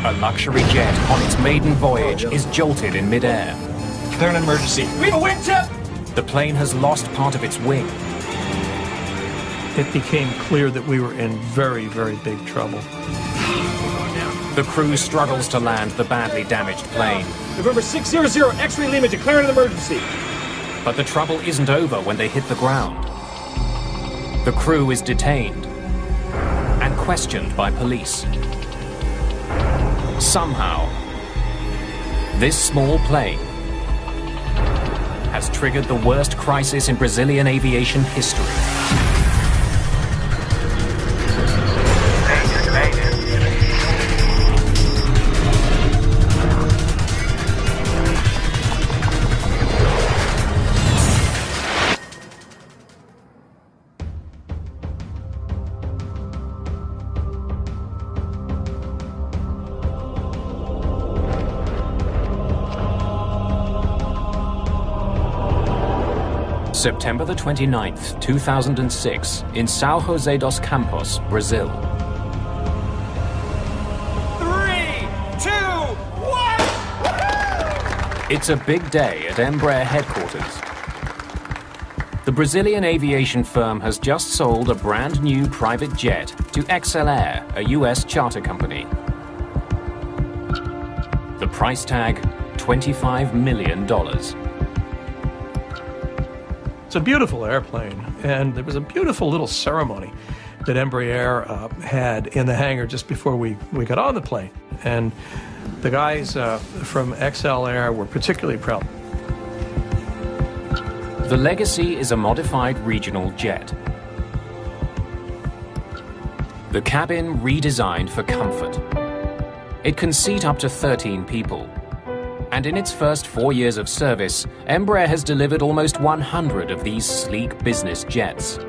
A luxury jet on its maiden voyage is jolted in midair. They're an emergency. We have a wingtip! The plane has lost part of its wing. It became clear that we were in very, very big trouble. The crew struggles to land the badly damaged plane. November 600, X-ray Lima, declaring an emergency. But the trouble isn't over when they hit the ground. The crew is detained and questioned by police. Somehow, this small plane has triggered the worst crisis in Brazilian aviation history. September the 29th, 2006, in São José dos Campos, Brazil. 3, 2, 1! It's a big day at Embraer headquarters. The Brazilian aviation firm has just sold a brand new private jet to XLR, a US charter company. The price tag, $25 million. It's a beautiful airplane, and there was a beautiful little ceremony that Embraer had in the hangar just before we got on the plane. And the guys from XLR were particularly proud. The Legacy is a modified regional jet. The cabin redesigned for comfort. It can seat up to 13 people. And in its first 4 years of service, Embraer has delivered almost 100 of these sleek business jets.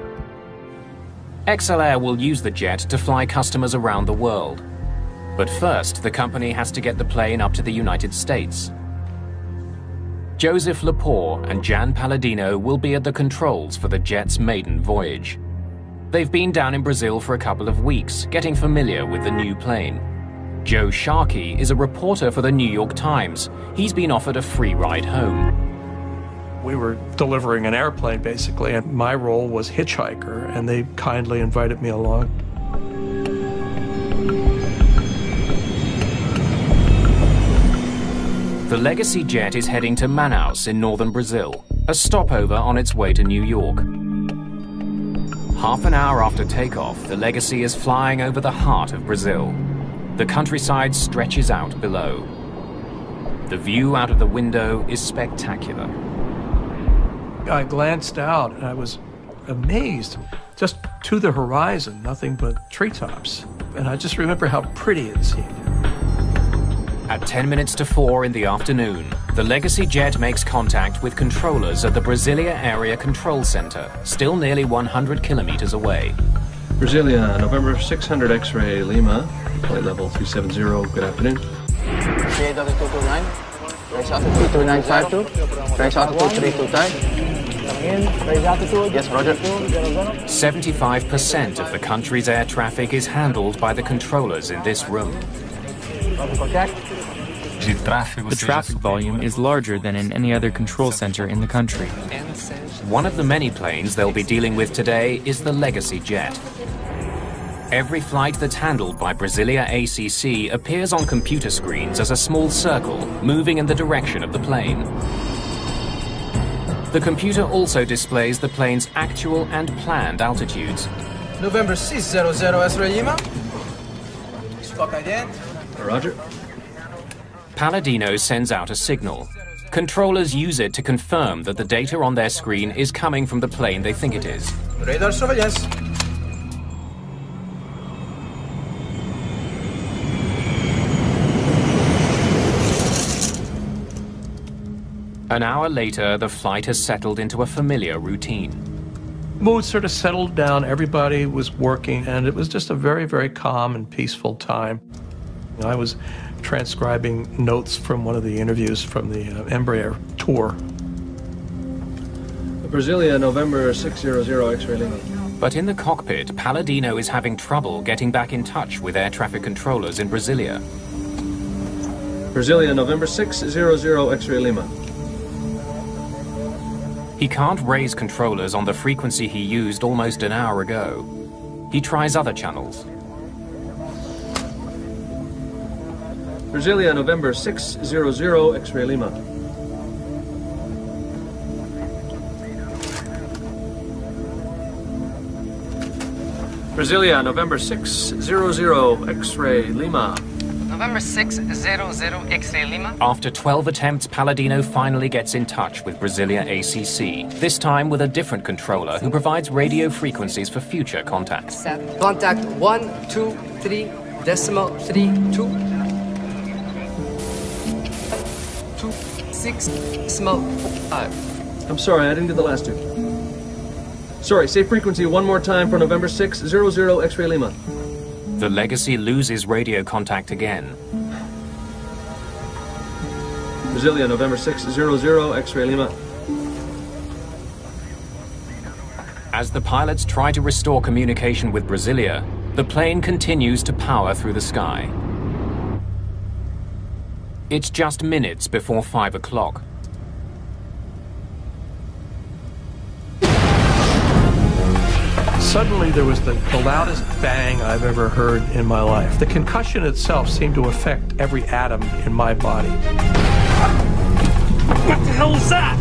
XLR will use the jet to fly customers around the world. But first, the company has to get the plane up to the United States. Joseph Lepore and Jan Palladino will be at the controls for the jet's maiden voyage. They've been down in Brazil for a couple of weeks, getting familiar with the new plane. Joe Sharkey is a reporter for the New York Times. He's been offered a free ride home. We were delivering an airplane, basically, and my role was hitchhiker, and they kindly invited me along. The Legacy jet is heading to Manaus in northern Brazil, a stopover on its way to New York. Half an hour after takeoff, the Legacy is flying over the heart of Brazil. The countryside stretches out below. The view out of the window is spectacular. I glanced out and I was amazed. Just to the horizon, nothing but treetops. And I just remember how pretty it seemed. At 10 minutes to 4 in the afternoon, the Legacy jet makes contact with controllers at the Brasilia Area Control Center, still nearly 100 kilometers away. Brasilia, November 600 X-ray Lima, flight level 370, good afternoon. Range altitude 29, range altitude 3952, range altitude 325. Range altitude. Yes, Roger. 75% of the country's air traffic is handled by the controllers in this room. The traffic volume is larger than in any other control center in the country. One of the many planes they'll be dealing with today is the Legacy jet. Every flight that's handled by Brasilia ACC appears on computer screens as a small circle moving in the direction of the plane. The computer also displays the plane's actual and planned altitudes. November 600 X-ray Lima. Stock ident. Roger. Palladino sends out a signal. Controllers use it to confirm that the data on their screen is coming from the plane they think it is. Radar surveillance. An hour later, the flight has settled into a familiar routine. Mood sort of settled down, everybody was working, and it was just a very, very calm and peaceful time. I was transcribing notes from one of the interviews from the Embraer tour. Brasilia, November 600 X-ray Lima. But in the cockpit, Palladino is having trouble getting back in touch with air traffic controllers in Brasilia. Brasilia, November 600, X-ray Lima. He can't raise controllers on the frequency he used almost an hour ago. He tries other channels. Brasilia, November 600, X-ray Lima. Brasilia, November 600, X-ray Lima. November 600, X-ray Lima. After 12 attempts, Palladino finally gets in touch with Brasilia ACC, this time with a different controller who provides radio frequencies for future contacts. Contact 123.32. 26.5. I'm sorry, I didn't get the last two. Sorry, say frequency one more time for November 600, X-ray Lima. The Legacy loses radio contact again. Brasilia, November 600, X-ray Lima. As the pilots try to restore communication with Brasilia, the plane continues to power through the sky. It's just minutes before 5 o'clock. Suddenly there was the loudest bang I've ever heard in my life. The concussion itself seemed to affect every atom in my body. What the hell is that?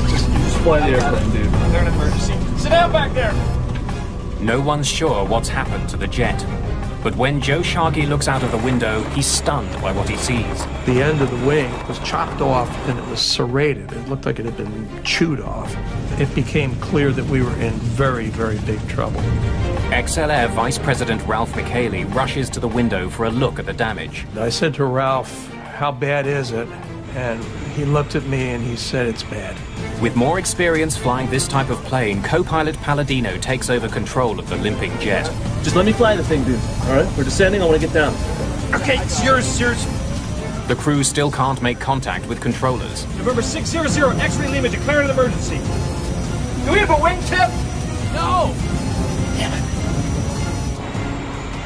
Just fly the airplane, dude. They're an emergency. Sit down back there. No one's sure what's happened to the jet. But when Joe Sharkey looks out of the window, he's stunned by what he sees. The end of the wing was chopped off and it was serrated. It looked like it had been chewed off. It became clear that we were in very, very big trouble. XLR Vice President Ralph McHaley rushes to the window for a look at the damage. I said to Ralph, "How bad is it?" And he looked at me and he said, "It's bad." With more experience flying this type of plane, co-pilot Palladino takes over control of the limping jet. Just let me fly the thing, dude. All right? We're descending. I want to get down. Okay, it's yours. The crew still can't make contact with controllers. November 600, X-ray Lima, declaring an emergency. Do we have a wingtip? No! Damn it.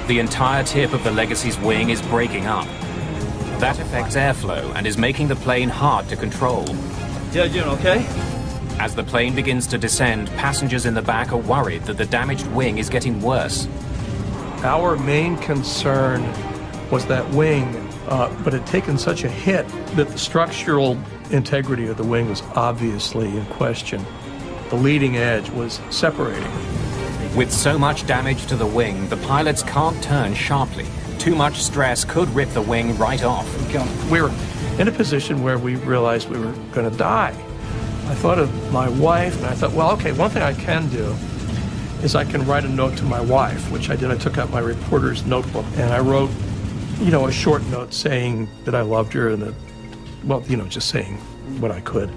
The entire tip of the Legacy's wing is breaking up. That affects airflow and is making the plane hard to control. Yeah, you doing okay? As the plane begins to descend, passengers in the back are worried that the damaged wing is getting worse. Our main concern was that wing, but it had taken such a hit that the structural integrity of the wing was obviously in question. The leading edge was separating. With so much damage to the wing, the pilots can't turn sharply. Too much stress could rip the wing right off. We were in a position where we realized we were going to die. I thought of my wife, and I thought, well, okay, one thing I can do is I can write a note to my wife, which I did. I took out my reporter's notebook, and I wrote, a short note saying that I loved her and that, just saying what I could.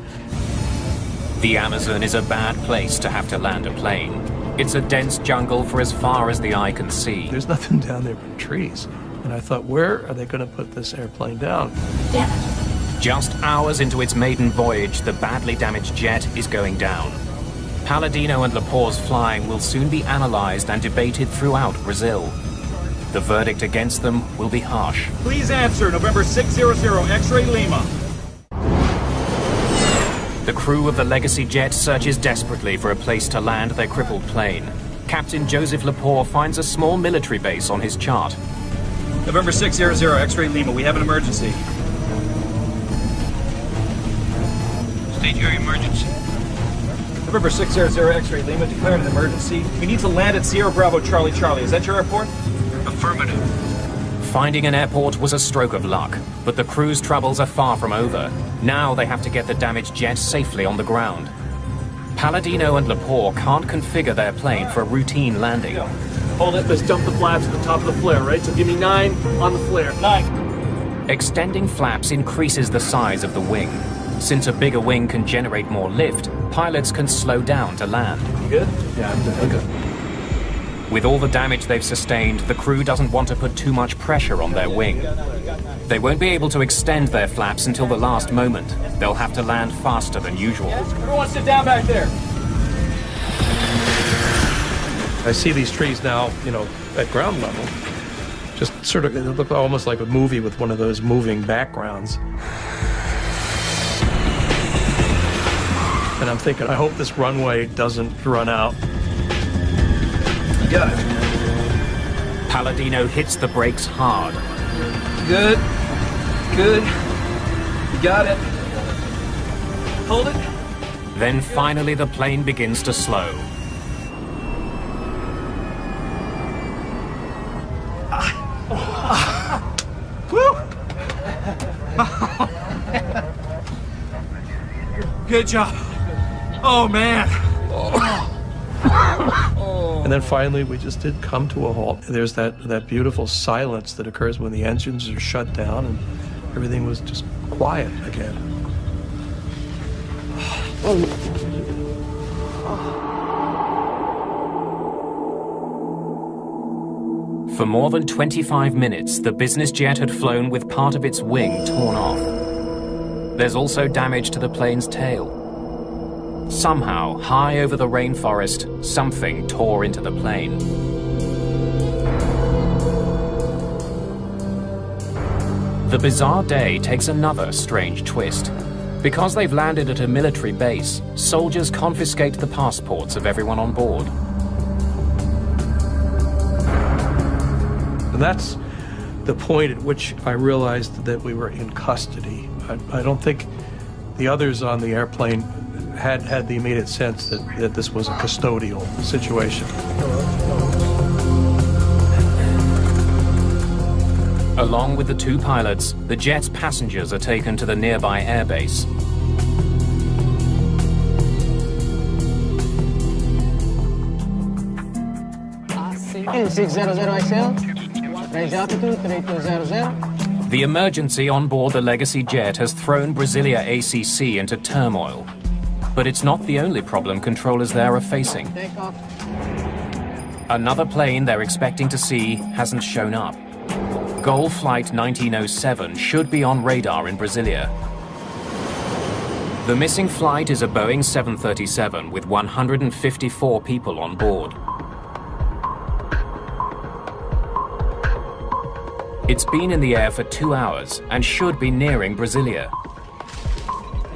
The Amazon is a bad place to have to land a plane. It's a dense jungle for as far as the eye can see. There's nothing down there but trees. And I thought, where are they going to put this airplane down? Damn it. Just hours into its maiden voyage, the badly damaged jet is going down. Palladino and Lepore's flying will soon be analyzed and debated throughout Brazil. The verdict against them will be harsh. Please answer, November 600, X-ray Lima. The crew of the Legacy jet searches desperately for a place to land their crippled plane. Captain Joseph Lepore finds a small military base on his chart. November 600, X-ray Lima, we have an emergency. State your emergency. November 600, X-ray Lima, declared an emergency. We need to land at Sierra Bravo Charlie Charlie. Is that your airport? Affirmative. Finding an airport was a stroke of luck, but the crew's troubles are far from over. Now they have to get the damaged jet safely on the ground. Palladino and Lepore can't configure their plane for a routine landing. Hold it, let's dump the flaps at the top of the flare, right? So give me 9 on the flare. 9. Extending flaps increases the size of the wing. Since a bigger wing can generate more lift, pilots can slow down to land. You good? Yeah, I'm good. With all the damage they've sustained, the crew doesn't want to put too much pressure on their wing. They won't be able to extend their flaps until the last moment. They'll have to land faster than usual. Everyone sit down back there. I see these trees now, at ground level. Just sort of, it looked almost like a movie with one of those moving backgrounds. And I'm thinking, I hope this runway doesn't run out. You got it. Palladino hits the brakes hard. Good. Good. You got it. Hold it. Then finally the plane begins to slow. Good job. Oh, man. And then finally, we just did come to a halt. There's that beautiful silence that occurs when the engines are shut down and everything was just quiet again. For more than 25 minutes, the business jet had flown with part of its wing torn off. There's also damage to the plane's tail. Somehow, high over the rainforest, something tore into the plane. The bizarre day takes another strange twist. Because they've landed at a military base, soldiers confiscate the passports of everyone on board. And that's the point at which I realized that we were in custody. I don't think the others on the airplane had the immediate sense that this was a custodial situation. Along with the two pilots, the jet's passengers are taken to the nearby airbase. Range altitude 3200. The emergency on board the Legacy jet has thrown Brasilia ACC into turmoil. But it's not the only problem controllers there are facing. Takeoff. Another plane they're expecting to see hasn't shown up. Goal Flight 1907 should be on radar in Brasilia. The missing flight is a Boeing 737 with 154 people on board. It's been in the air for 2 hours and should be nearing Brasilia.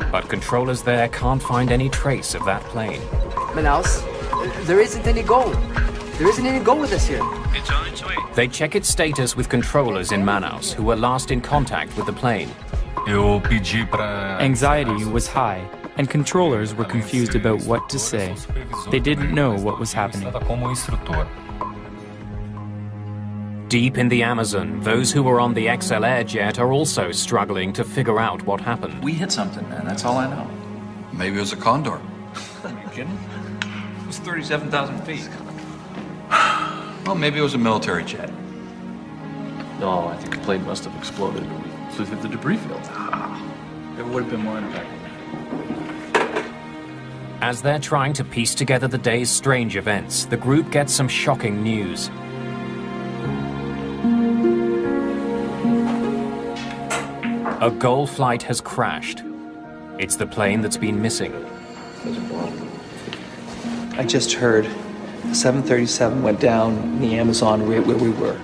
But controllers there can't find any trace of that plane. Manaus, there isn't any gold. There isn't any gold with us here. It's on its way. They check its status with controllers in Manaus, who were last in contact with the plane. Anxiety was high, and controllers were confused about what to say. They didn't know what was happening. Deep in the Amazon, those who were on the XL Air jet are also struggling to figure out what happened. We hit something, man. That's all I know. Maybe it was a condor. Are you kidding? It was 37,000 feet. Well, maybe it was a military jet. No, I think the plane must have exploded. Flew through the debris field. It would have been more impactful. As they're trying to piece together the day's strange events, the group gets some shocking news. A Goal flight has crashed. It's the plane that's been missing. I just heard the 737 went down in the Amazon right where we were.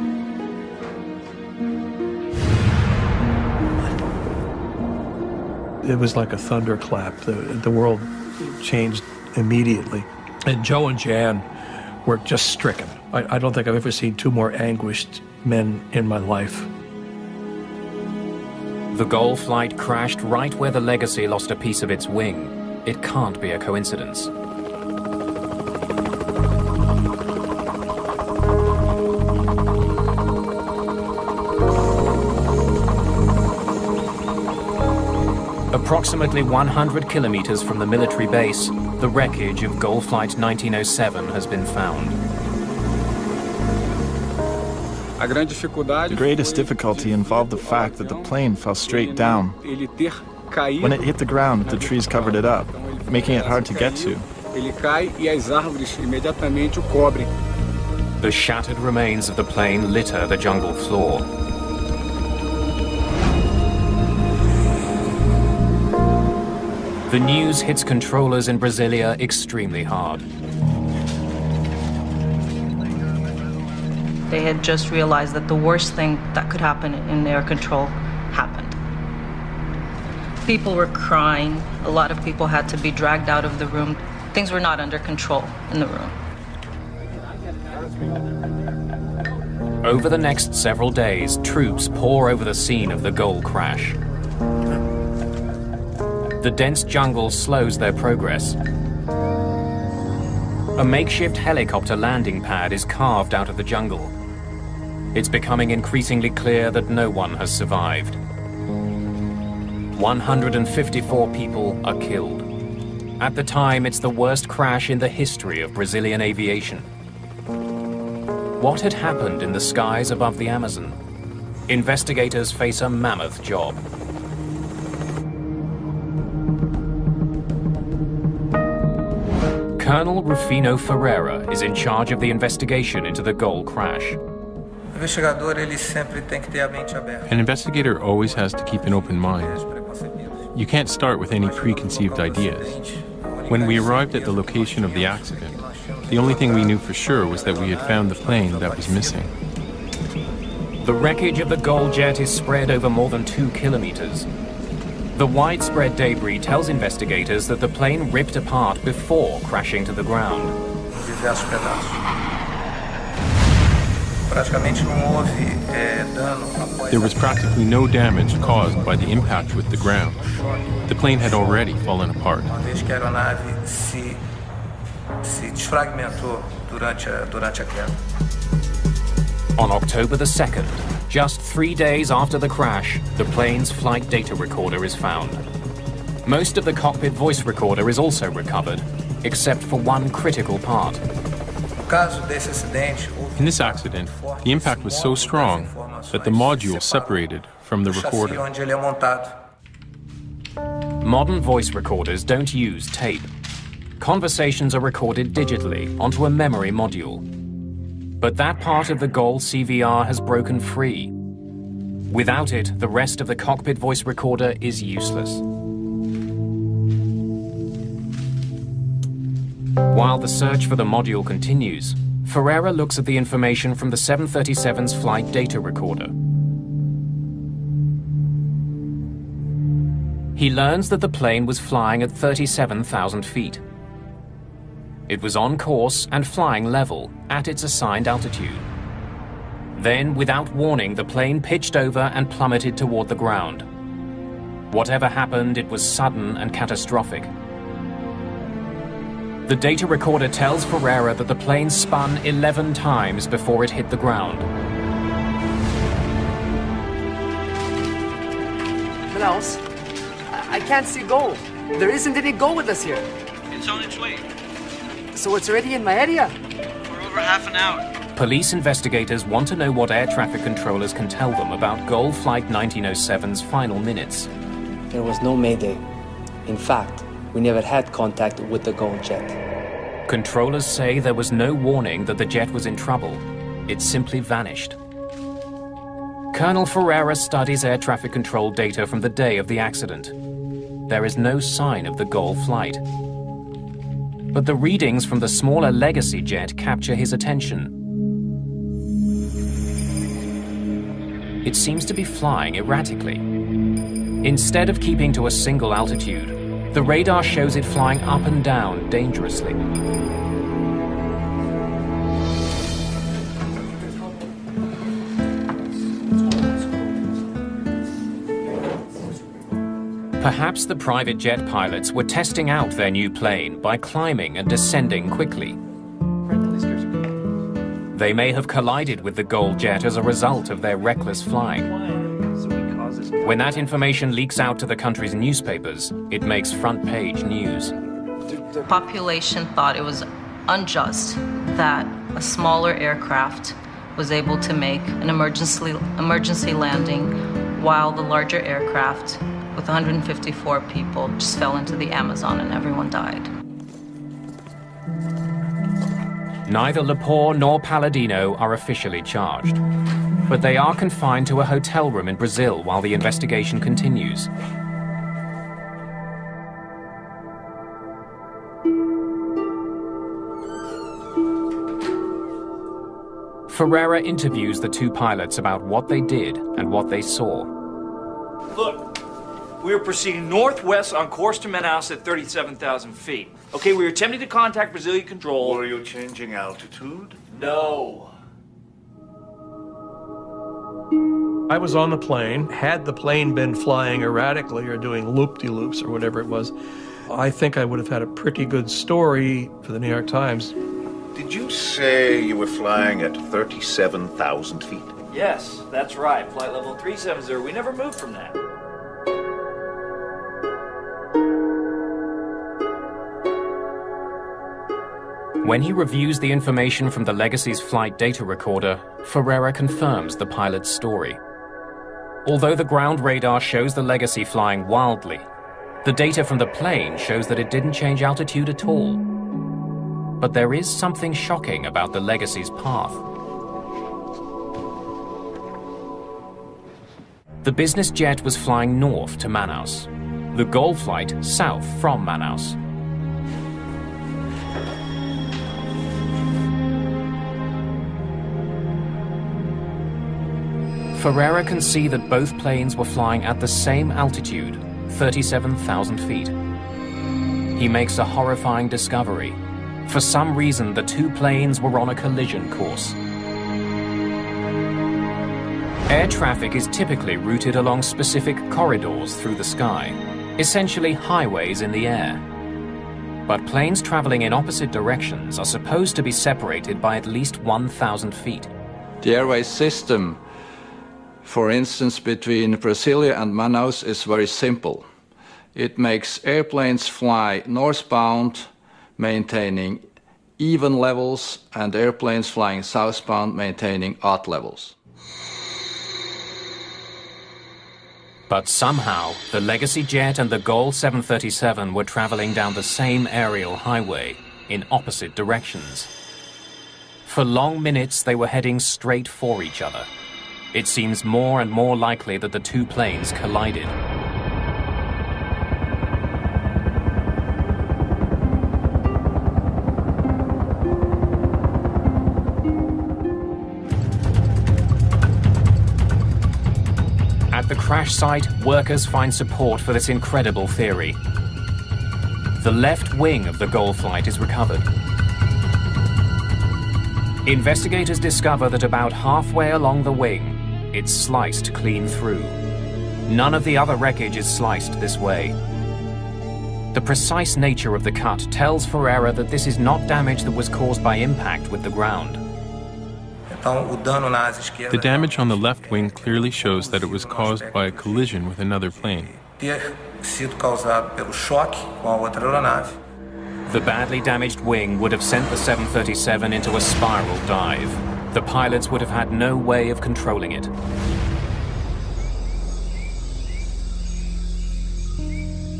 It was like a thunderclap. The world changed immediately. And Joe and Jan were just stricken. I don't think I've ever seen two more anguished men in my life. The Goal flight crashed right where the Legacy lost a piece of its wing. It can't be a coincidence. Approximately 100 kilometers from the military base, the wreckage of Goal Flight 1907 has been found. The greatest difficulty involved the fact that the plane fell straight down. When it hit the ground, the trees covered it up, making it hard to get to. The shattered remains of the plane litter the jungle floor. The news hits controllers in Brasilia extremely hard. They had just realized that the worst thing that could happen in air control happened. People were crying. A lot of people had to be dragged out of the room. Things were not under control in the room. Over the next several days, troops pour over the scene of the Gol crash. The dense jungle slows their progress. A makeshift helicopter landing pad is carved out of the jungle. It's becoming increasingly clear that no one has survived. 154 people are killed. At the time, it's the worst crash in the history of Brazilian aviation. What had happened in the skies above the Amazon? Investigators face a mammoth job. Colonel Rufino Ferreira is in charge of the investigation into the Gol crash. An investigator always has to keep an open mind. You can't start with any preconceived ideas. When we arrived at the location of the accident, the only thing we knew for sure was that we had found the plane that was missing. The wreckage of the Gol jet is spread over more than 2 kilometers. The widespread debris tells investigators that the plane ripped apart before crashing to the ground. There was practically no damage caused by the impact with the ground. The plane had already fallen apart. On October the 2nd, just 3 days after the crash, the plane's flight data recorder is found. Most of the cockpit voice recorder is also recovered, except for one critical part. In this accident, the impact was so strong that the module separated from the recorder. Modern voice recorders don't use tape. Conversations are recorded digitally onto a memory module. But that part of the Gol CVR has broken free. Without it, the rest of the cockpit voice recorder is useless. While the search for the module continues, Ferreira looks at the information from the 737's flight data recorder. He learns that the plane was flying at 37,000 feet. It was on course and flying level at its assigned altitude. Then, without warning, the plane pitched over and plummeted toward the ground. Whatever happened, it was sudden and catastrophic. The data recorder tells Ferreira that the plane spun 11 times before it hit the ground. Manaus, I can't see Gol. There isn't any Gol with us here. It's on its way. So it's already in my area? For over half an hour. Police investigators want to know what air traffic controllers can tell them about Gol Flight 1907's final minutes. There was no Mayday. In fact, we never had contact with the Gol jet. Controllers say there was no warning that the jet was in trouble. It simply vanished. Colonel Ferreira studies air traffic control data from the day of the accident. There is no sign of the Gol flight. But the readings from the smaller Legacy jet capture his attention. It seems to be flying erratically. Instead of keeping to a single altitude, the radar shows it flying up and down dangerously. Perhaps the private jet pilots were testing out their new plane by climbing and descending quickly. They may have collided with the Gol jet as a result of their reckless flying. When that information leaks out to the country's newspapers, it makes front-page news. The population thought it was unjust that a smaller aircraft was able to make an emergency landing while the larger aircraft with 154 people just fell into the Amazon and everyone died. Neither Lepore nor Palladino are officially charged, but they are confined to a hotel room in Brazil while the investigation continues. Ferreira interviews the two pilots about what they did and what they saw. Look, we were proceeding northwest on course to Manaus at 37,000 feet. Okay, we were attempting to contact Brazilian control. Were you changing altitude? No. I was on the plane. Had the plane been flying erratically or doing loop-de-loops or whatever it was, I think I would have had a pretty good story for the New York Times. Did you say you were flying at 37,000 feet? Yes, that's right. Flight level 370. We never moved from that. When he reviews the information from the Legacy's flight data recorder, Ferreira confirms the pilot's story. Although the ground radar shows the Legacy flying wildly, the data from the plane shows that it didn't change altitude at all. But there is something shocking about the Legacy's path. The business jet was flying north to Manaus, the GOL flight south from Manaus. Ferreira can see that both planes were flying at the same altitude, 37,000 feet. He makes a horrifying discovery. For some reason, the two planes were on a collision course. Air traffic is typically routed along specific corridors through the sky, essentially highways in the air. But planes traveling in opposite directions are supposed to be separated by at least 1,000 feet. The airway system, for instance, between Brasilia and Manaus is very simple. It makes airplanes fly northbound, maintaining even levels, and airplanes flying southbound, maintaining odd levels. But somehow, the Legacy jet and the GOL 737 were traveling down the same aerial highway, in opposite directions. For long minutes, they were heading straight for each other. It seems more and more likely that the two planes collided. At the crash site, workers find support for this incredible theory. The left wing of the GOL flight is recovered. Investigators discover that about halfway along the wing, it's sliced clean through. None of the other wreckage is sliced this way. The precise nature of the cut tells Ferreira that this is not damage that was caused by impact with the ground. The damage on the left wing clearly shows that it was caused by a collision with another plane. The badly damaged wing would have sent the 737 into a spiral dive. The pilots would have had no way of controlling it.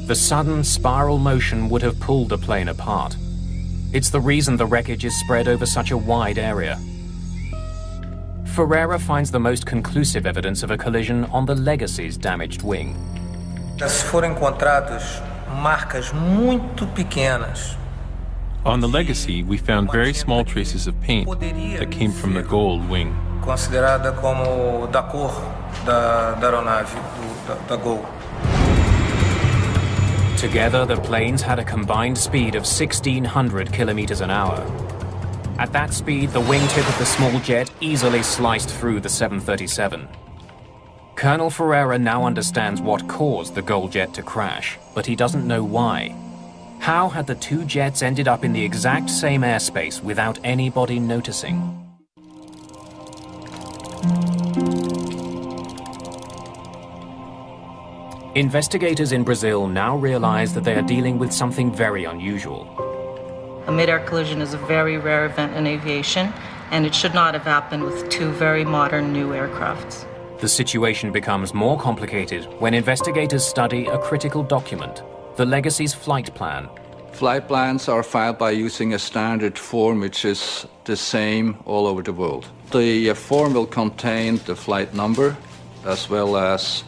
The sudden spiral motion would have pulled the plane apart. It's the reason the wreckage is spread over such a wide area. Ferreira finds the most conclusive evidence of a collision on the Legacy's damaged wing. On the Legacy, we found very small traces of paint that came from the GOL wing. Together, the planes had a combined speed of 1,600 kilometers an hour. At that speed, the wingtip of the small jet easily sliced through the 737. Colonel Ferreira now understands what caused the GOL jet to crash, but he doesn't know why. How had the two jets ended up in the exact same airspace without anybody noticing? Investigators in Brazil now realize that they are dealing with something very unusual. A mid-air collision is a very rare event in aviation, and it should not have happened with two very modern new aircrafts. The situation becomes more complicated when investigators study a critical document, the Legacy's flight plan. Flight plans are filed by using a standard form which is the same all over the world. The form will contain the flight number as well as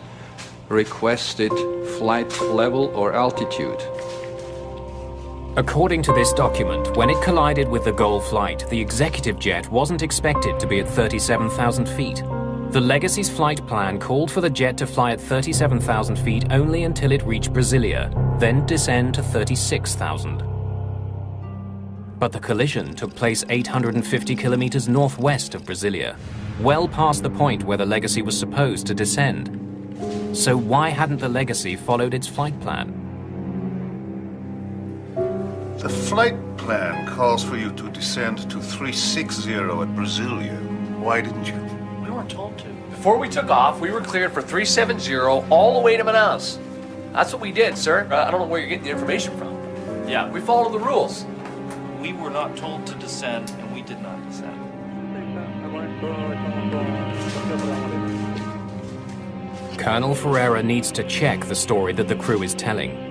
requested flight level or altitude. According to this document, when it collided with the Goal flight, the executive jet wasn't expected to be at 37,000 feet. The Legacy's flight plan called for the jet to fly at 37,000 feet only until it reached Brasilia, then descend to 36,000. But the collision took place 850 kilometers northwest of Brasilia, well past the point where the Legacy was supposed to descend. So why hadn't the Legacy followed its flight plan? The flight plan calls for you to descend to 360 at Brasilia. Why didn't you? We weren't told to. Before we took off, we were cleared for 370 all the way to Manaus. That's what we did, sir. I don't know where you're getting the information from. Yeah, we followed the rules. We were not told to descend, and we did not descend. Colonel Ferreira needs to check the story that the crew is telling.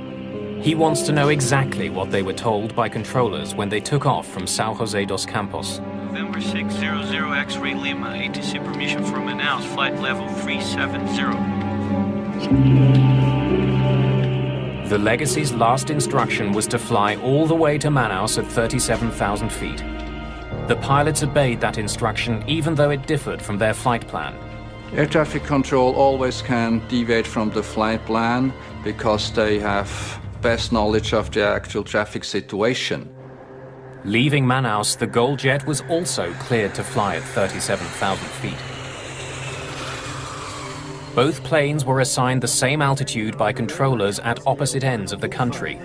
He wants to know exactly what they were told by controllers when they took off from São José dos Campos. November 600 X-ray Lima, ATC permission for Manaus, flight level 370. The Legacy's last instruction was to fly all the way to Manaus at 37,000 feet. The pilots obeyed that instruction even though it differed from their flight plan. Air traffic control always can deviate from the flight plan because they have best knowledge of the actual traffic situation. Leaving Manaus, the Goal jet was also cleared to fly at 37,000 feet. Both planes were assigned the same altitude by controllers at opposite ends of the country.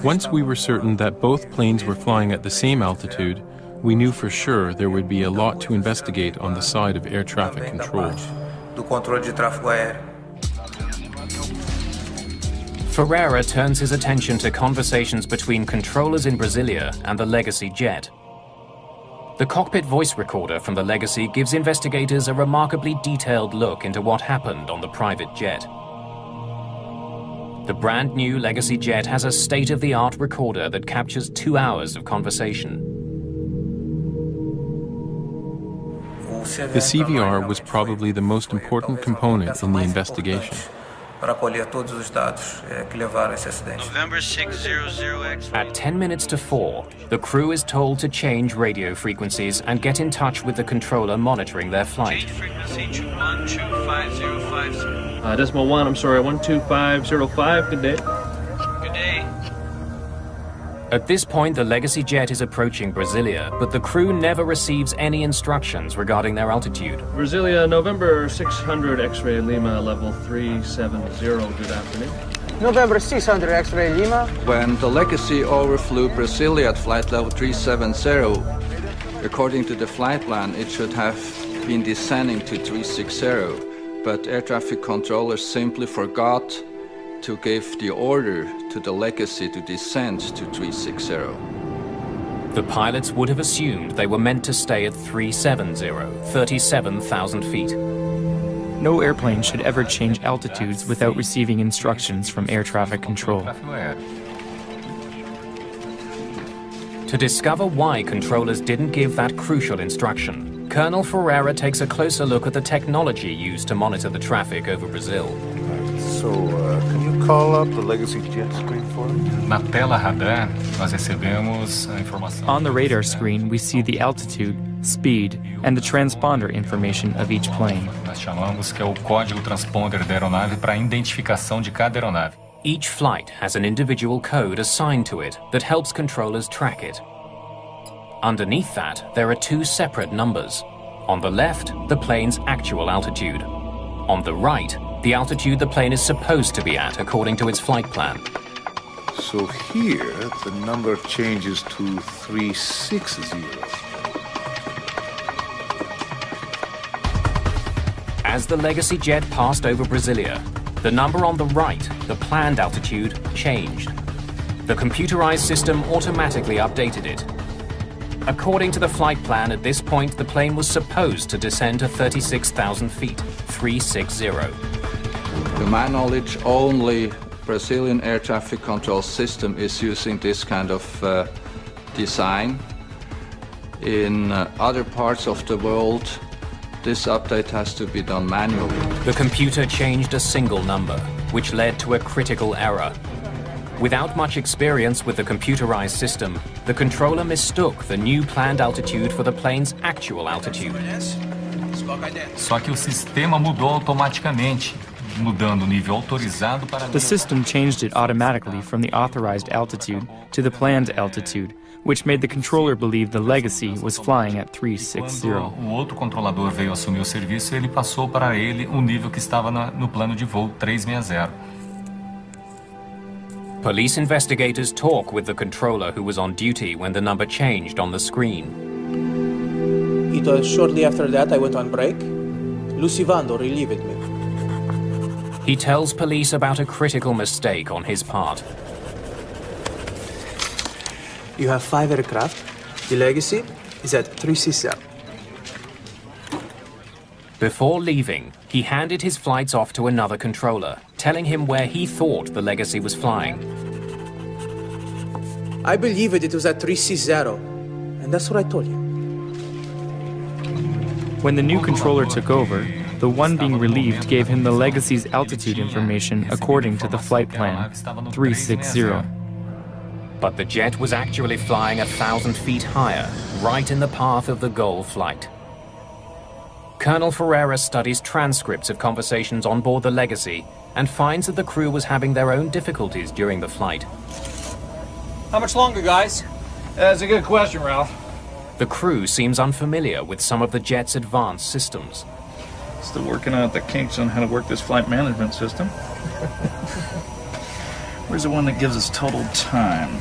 Once we were certain that both planes were flying at the same altitude, we knew for sure there would be a lot to investigate on the side of air traffic control. Ferreira turns his attention to conversations between controllers in Brasilia and the Legacy jet. The cockpit voice recorder from the Legacy gives investigators a remarkably detailed look into what happened on the private jet. The brand new Legacy jet has a state-of-the-art recorder that captures 2 hours of conversation. The CVR was probably the most important component in the investigation. November 600 X-ray. At 10 minutes to 4, the crew is told to change radio frequencies and get in touch with the controller monitoring their flight. Change frequency to 125050. Decimal 1, I'm sorry, 12505, good day. Good day. At this point, the Legacy jet is approaching Brasilia, but the crew never receives any instructions regarding their altitude. Brasilia, November 600 X-ray Lima, level 370, good afternoon. November 600 X-ray Lima. When the Legacy overflew Brasilia at flight level 370, according to the flight plan, it should have been descending to 360, but air traffic controllers simply forgot to give the order to the Legacy to descend to 360. The pilots would have assumed they were meant to stay at 370, 37,000 feet. No airplane should ever change altitudes without receiving instructions from air traffic control. To discover why controllers didn't give that crucial instruction, Colonel Ferreira takes a closer look at the technology used to monitor the traffic over Brazil. So, can you call up the Legacy jet screen for me? Na tela radar, nós recebemos a informação. On the radar screen, we see the altitude, speed, and the transponder information of each plane. Nós chamamos que é o código transponder da aeronave para a identificação de cada aeronave. Each flight has an individual code assigned to it that helps controllers track it. Underneath that, there are 2 separate numbers. On the left, the plane's actual altitude. On the right, the altitude the plane is supposed to be at according to its flight plan. So here, the number changes to 360. As the Legacy jet passed over Brasilia, the number on the right, the planned altitude, changed. The computerized system automatically updated it. According to the flight plan, at this point, the plane was supposed to descend to 36,000 feet, 360. To my knowledge, only Brazilian air traffic control system is using this kind of design. In other parts of the world, this update has to be done manually. The computer changed a single number, which led to a critical error. Without much experience with the computerized system, the controller mistook the new planned altitude for the plane's actual altitude. Só que o sistema mudou automaticamente, mudando o nível autorizado para... The system changed it automatically from the authorized altitude to the planned altitude, which made the controller believe the Legacy was flying at 360. Quando o outro controlador veio assumir o serviço, ele passou para ele o nível que estava no plano de voo 360. Police investigators talk with the controller who was on duty when the number changed on the screen. It was shortly after that I went on break. Lucivando relieved me. He tells police about a critical mistake on his part. You have 5 aircraft. The Legacy is at 360. Before leaving, he handed his flights off to another controller, telling him where he thought the Legacy was flying. I believed it was at 360, and that's what I told you. When the new controller took over, the one being relieved gave him the Legacy's altitude information according to the flight plan, 360. But the jet was actually flying 1,000 feet higher, right in the path of the goal flight. Colonel Ferreira studies transcripts of conversations on board the Legacy and finds that the crew was having their own difficulties during the flight. How much longer, guys? That's a good question, Ralph. The crew seems unfamiliar with some of the jet's advanced systems. Still working out the kinks on how to work this flight management system. Where's the one that gives us total time?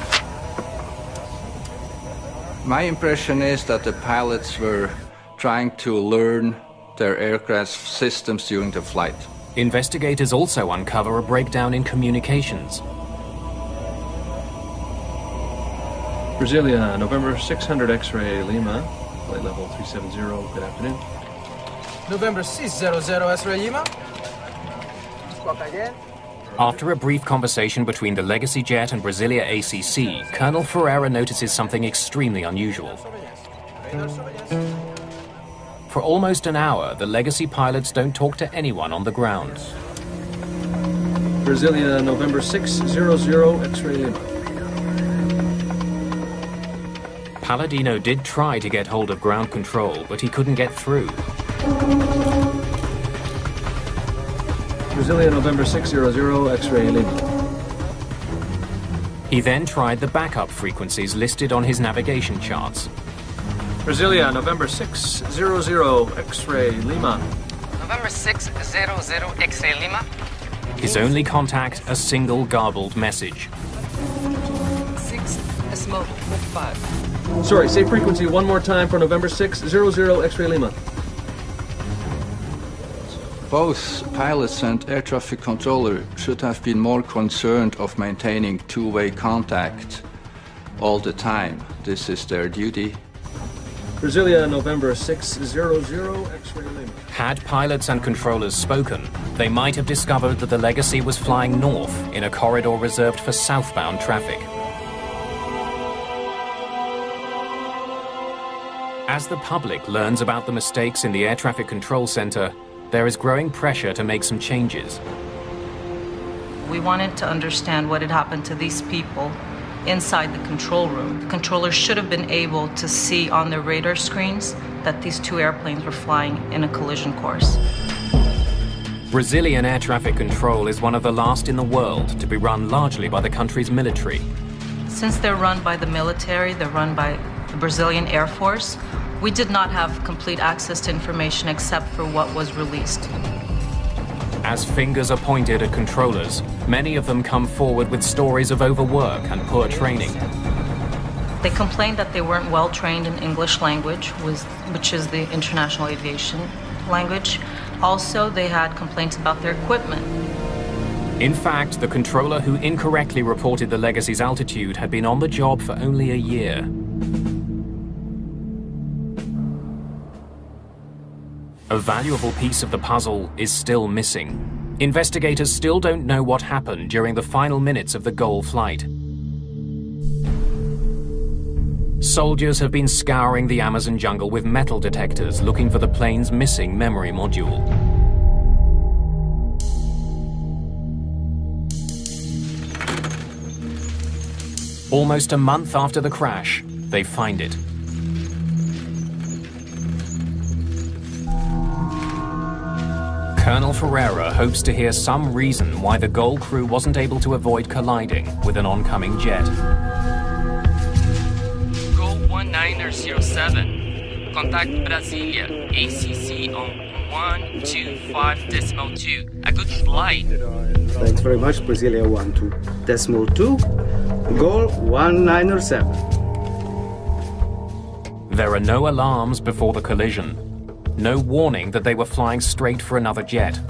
My impression is that the pilots were trying to learn their aircraft systems during the flight. Investigators also uncover a breakdown in communications. Brasilia, November 600 X-ray Lima, flight level 370, good afternoon. November 600 X-ray Lima. After a brief conversation between the Legacy jet and Brasilia ACC, Colonel Ferreira notices something extremely unusual. For almost an hour, the Legacy pilots don't talk to anyone on the ground. Brasilia, November 600 X-ray Lima. Palladino did try to get hold of ground control, but he couldn't get through. Brasilia, November 600 X-ray Lima. He then tried the backup frequencies listed on his navigation charts. Brasilia, November 600 X-ray Lima. November 600 X-ray Lima. His only contact, a single garbled message. 6 Smoke 5. Sorry, say frequency one more time for November 600 X-ray Lima. Both pilots and air traffic controller should have been more concerned of maintaining two-way contact all the time. This is their duty. Brasilia, November 600 X-ray Lima. Had pilots and controllers spoken, they might have discovered that the Legacy was flying north in a corridor reserved for southbound traffic. As the public learns about the mistakes in the Air Traffic Control Center, there is growing pressure to make some changes. We wanted to understand what had happened to these people inside the control room. The controllers should have been able to see on their radar screens that these two airplanes were flying in a collision course. Brazilian air traffic control is one of the last in the world to be run largely by the country's military. Since they're run by the military, they're run by the Brazilian Air Force, we did not have complete access to information except for what was released. As fingers are pointed at controllers, many of them come forward with stories of overwork and poor training. They complained that they weren't well trained in English language, which is the international aviation language. Also, they had complaints about their equipment. In fact, the controller who incorrectly reported the Legacy's altitude had been on the job for only a year. A valuable piece of the puzzle is still missing. Investigators still don't know what happened during the final minutes of the goal flight. Soldiers have been scouring the Amazon jungle with metal detectors looking for the plane's missing memory module. Almost a month after the crash, they find it. Colonel Ferreira hopes to hear some reason why the Gol crew wasn't able to avoid colliding with an oncoming jet. Gol 1907. Contact Brasilia. ACC on 125.2. A good flight. Thanks very much, Brasilia 12.2. Gol 1907. There are no alarms before the collision. No warning that they were flying straight for another jet.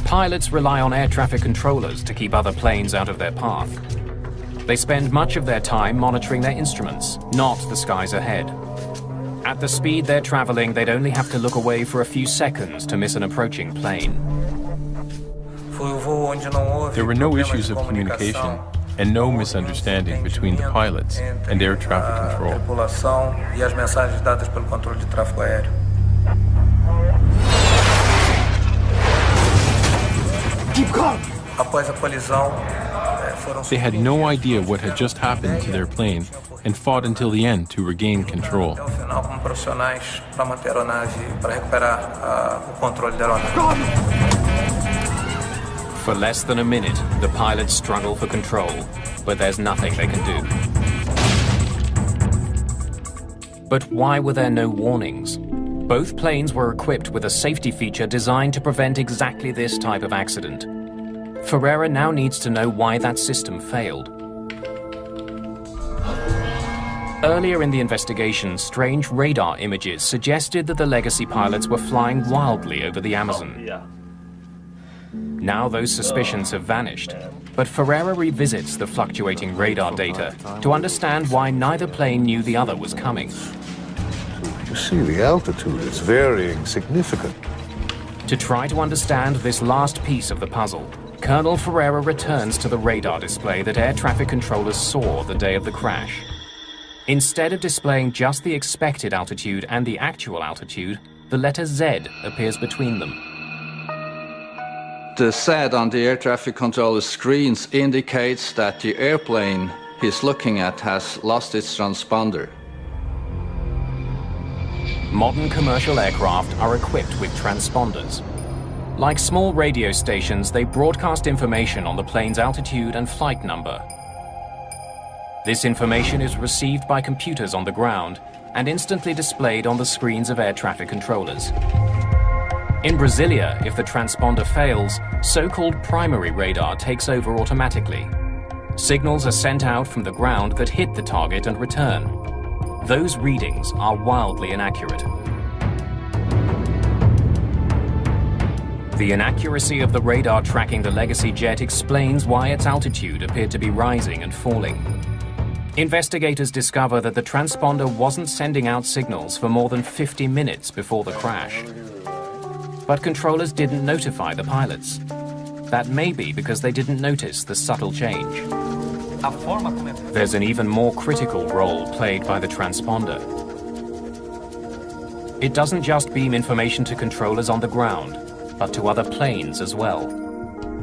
Pilots rely on air traffic controllers to keep other planes out of their path. They spend much of their time monitoring their instruments, not the skies ahead. At the speed they're traveling, they'd only have to look away for a few seconds to miss an approaching plane. There were no issues of communication and no misunderstanding between the pilots and air traffic control. Keep calm! They had no idea what had just happened to their plane and fought until the end to regain control. For less than a minute, the pilots struggle for control, but there's nothing they can do. But why were there no warnings? Both planes were equipped with a safety feature designed to prevent exactly this type of accident. Ferreira now needs to know why that system failed. Earlier in the investigation, strange radar images suggested that the Legacy pilots were flying wildly over the Amazon. Now those suspicions have vanished, but Ferreira revisits the fluctuating radar data to understand why neither plane knew the other was coming. You see, the altitude is varying significantly. To try to understand this last piece of the puzzle, Colonel Ferreira returns to the radar display that air traffic controllers saw the day of the crash. Instead of displaying just the expected altitude and the actual altitude, the letter Z appears between them. The Z on the air traffic controller screens indicates that the airplane he's looking at has lost its transponder. Modern commercial aircraft are equipped with transponders. Like small radio stations, they broadcast information on the plane's altitude and flight number. This information is received by computers on the ground and instantly displayed on the screens of air traffic controllers. In Brasilia, if the transponder fails, so-called primary radar takes over automatically. Signals are sent out from the ground that hit the target and return. Those readings are wildly inaccurate. The inaccuracy of the radar tracking the Legacy jet explains why its altitude appeared to be rising and falling. Investigators discover that the transponder wasn't sending out signals for more than 50 minutes before the crash. But controllers didn't notify the pilots. That may be because they didn't notice the subtle change. There's an even more critical role played by the transponder. It doesn't just beam information to controllers on the ground, but to other planes as well.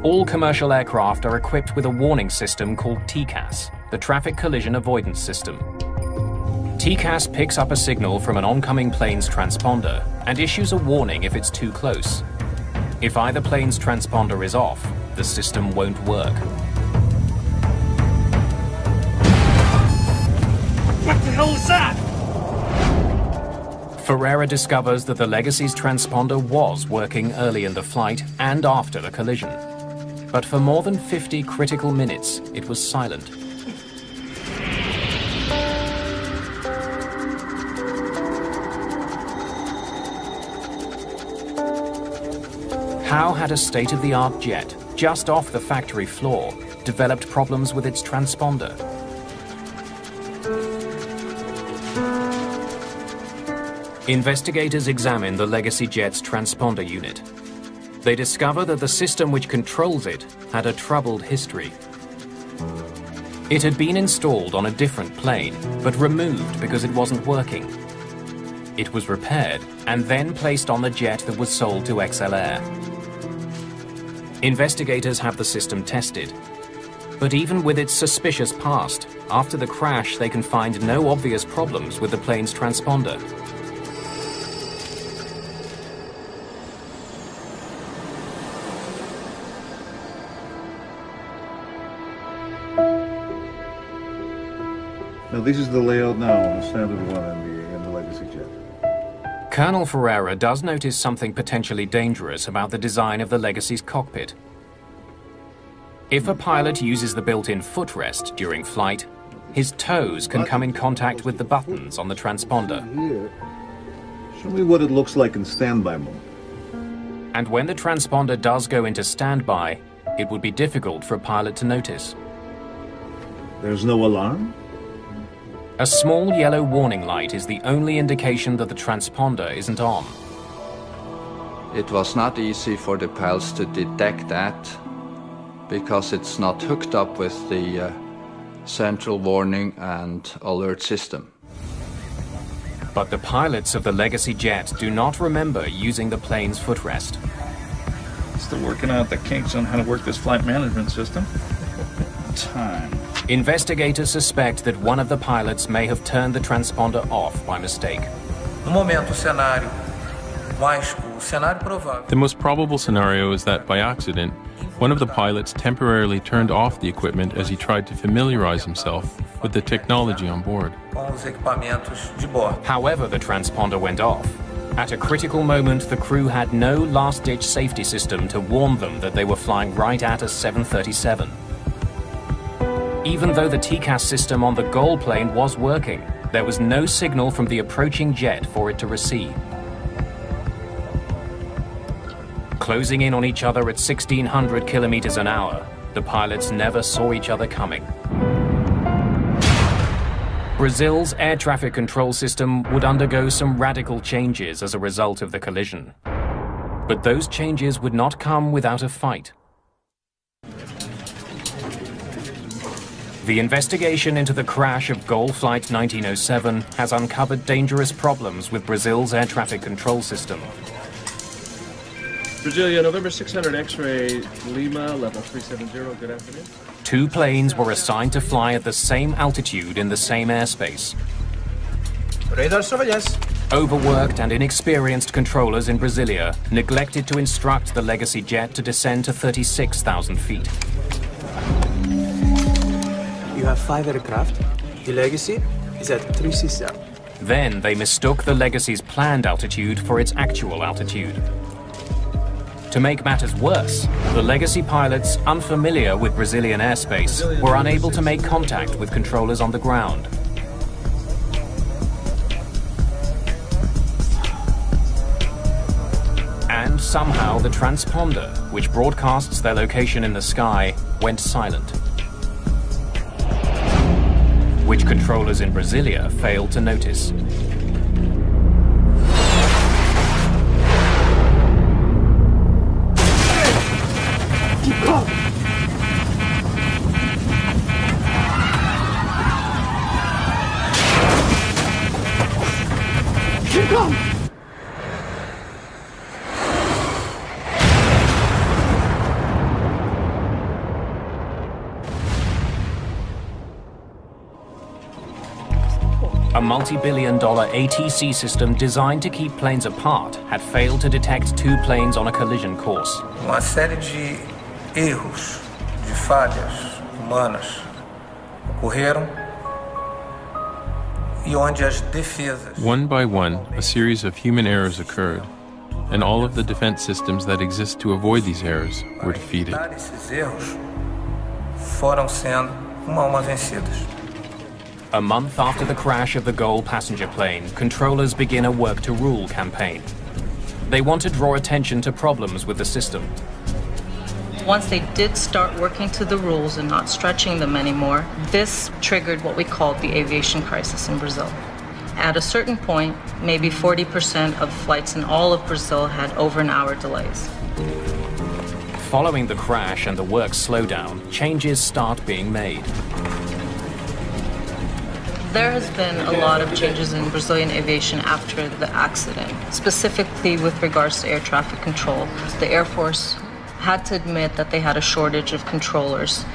All commercial aircraft are equipped with a warning system called TCAS, the Traffic Collision Avoidance System. TCAS picks up a signal from an oncoming plane's transponder and issues a warning if it's too close. If either plane's transponder is off, the system won't work. What the hell is that? Ferreira discovers that the Legacy's transponder was working early in the flight and after the collision. But for more than 50 critical minutes, it was silent. How had a state-of-the-art jet, just off the factory floor, developed problems with its transponder? Investigators examine the Legacy jet's transponder unit. They discover that the system which controls it had a troubled history. It had been installed on a different plane, but removed because it wasn't working. It was repaired and then placed on the jet that was sold to XL Air. Investigators have the system tested. But even with its suspicious past, after the crash they can find no obvious problems with the plane's transponder. Now this is the layout now on the standard one and the legacy jet. Colonel Ferreira does notice something potentially dangerous about the design of the Legacy's cockpit. If a pilot uses the built-in footrest during flight, his toes can come in contact with the buttons on the transponder. Here, show me what it looks like in standby mode. And when the transponder does go into standby, it would be difficult for a pilot to notice. There's no alarm? A small yellow warning light is the only indication that the transponder isn't on. It was not easy for the pilots to detect that, because it's not hooked up with the central warning and alert system. But the pilots of the Legacy jet do not remember using the plane's footrest. Still working out the kinks on how to work this flight management system. Time. Investigators suspect that one of the pilots may have turned the transponder off by mistake. No momento, cenário provável. The most probable scenario is that, by accident, one of the pilots temporarily turned off the equipment as he tried to familiarize himself with the technology on board. However, the transponder went off. At a critical moment, the crew had no last-ditch safety system to warn them that they were flying right at a 737. Even though the TCAS system on the GOL plane was working, there was no signal from the approaching jet for it to receive. Closing in on each other at 1,600 kilometers an hour, the pilots never saw each other coming. Brazil's air traffic control system would undergo some radical changes as a result of the collision. But those changes would not come without a fight. The investigation into the crash of GOL Flight 1907 has uncovered dangerous problems with Brazil's air traffic control system. Brasilia, November 600 X-ray, Lima, level 370, good afternoon. Two planes were assigned to fly at the same altitude in the same airspace. Radar surveillance. Overworked and inexperienced controllers in Brasilia neglected to instruct the Legacy jet to descend to 36,000 feet. You have 5 aircraft. The Legacy is at 360. Then they mistook the Legacy's planned altitude for its actual altitude. To make matters worse, the Legacy pilots, unfamiliar with Brazilian airspace, were unable to make contact with controllers on the ground. And somehow the transponder, which broadcasts their location in the sky, went silent, which controllers in Brasilia failed to notice. Keep going! Keep going! A multi-billion-dollar ATC system designed to keep planes apart had failed to detect two planes on a collision course. Uma série de erros, de falhas humanas ocorreram e onde as defesas. One by one, a series of human errors occurred, and all of the defense systems that exist to avoid these errors were defeated. Esses erros foram sendo uma a uma vencidas. A month after the crash of the GOL passenger plane, controllers begin a work to rule campaign. They want to draw attention to problems with the system. Once they did start working to the rules and not stretching them anymore, this triggered what we called the aviation crisis in Brazil. At a certain point, maybe 40% of flights in all of Brazil had over an hour delays. Following the crash and the work slowdown, changes start being made. There has been a lot of changes in Brazilian aviation after the accident, specifically with regards to air traffic control. The Air Force had to admit that they had a shortage of controllers,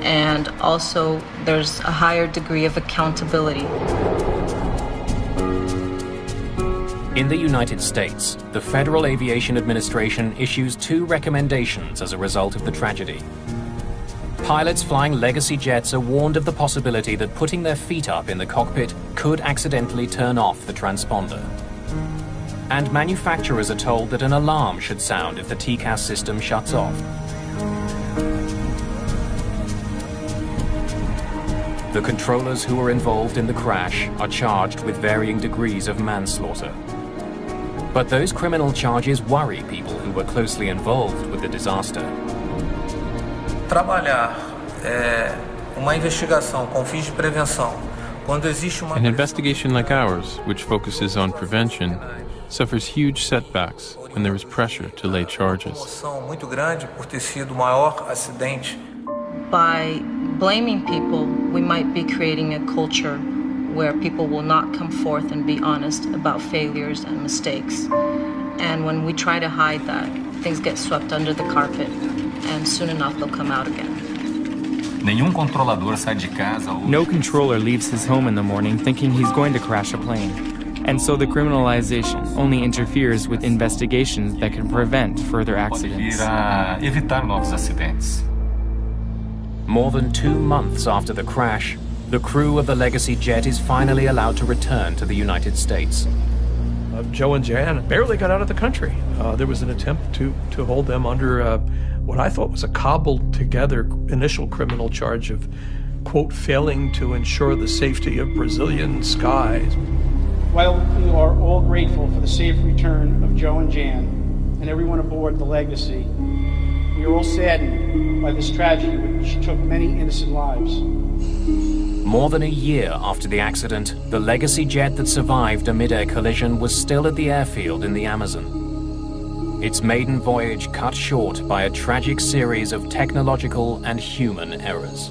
and also there's a higher degree of accountability. In the United States, the Federal Aviation Administration issues 2 recommendations as a result of the tragedy. Pilots flying legacy jets are warned of the possibility that putting their feet up in the cockpit could accidentally turn off the transponder. And manufacturers are told that an alarm should sound if the TCAS system shuts off. The controllers who were involved in the crash are charged with varying degrees of manslaughter. But those criminal charges worry people who were closely involved with the disaster. Trabalhar uma investigação com fins de prevenção, quando existe uma... An investigation like ours, which focuses on prevention, suffers huge setbacks when there is pressure to lay charges. Muito grande por ter sido o maior acidente. By blaming people, we might be creating a culture where people will not come forth and be honest about failures and mistakes. And when we try to hide that, things get swept under the carpet, and soon enough they'll come out again. Nenhum controlador sai de casa. No controller leaves his home in the morning thinking he's going to crash a plane. And so the criminalization only interferes with investigations that can prevent further accidents. Pode vir a evitar novos acidentes. More than 2 months after the crash, the crew of the legacy jet is finally allowed to return to the United States. Joe and Jan barely got out of the country. There was an attempt to hold them under what I thought was a cobbled together initial criminal charge of, quote, failing to ensure the safety of Brazilian skies. While we are all grateful for the safe return of Joe and Jan and everyone aboard the Legacy, we are all saddened by this tragedy which took many innocent lives. More than a year after the accident, the legacy jet that survived a mid-air collision was still at the airfield in the Amazon. Its maiden voyage cut short by a tragic series of technological and human errors.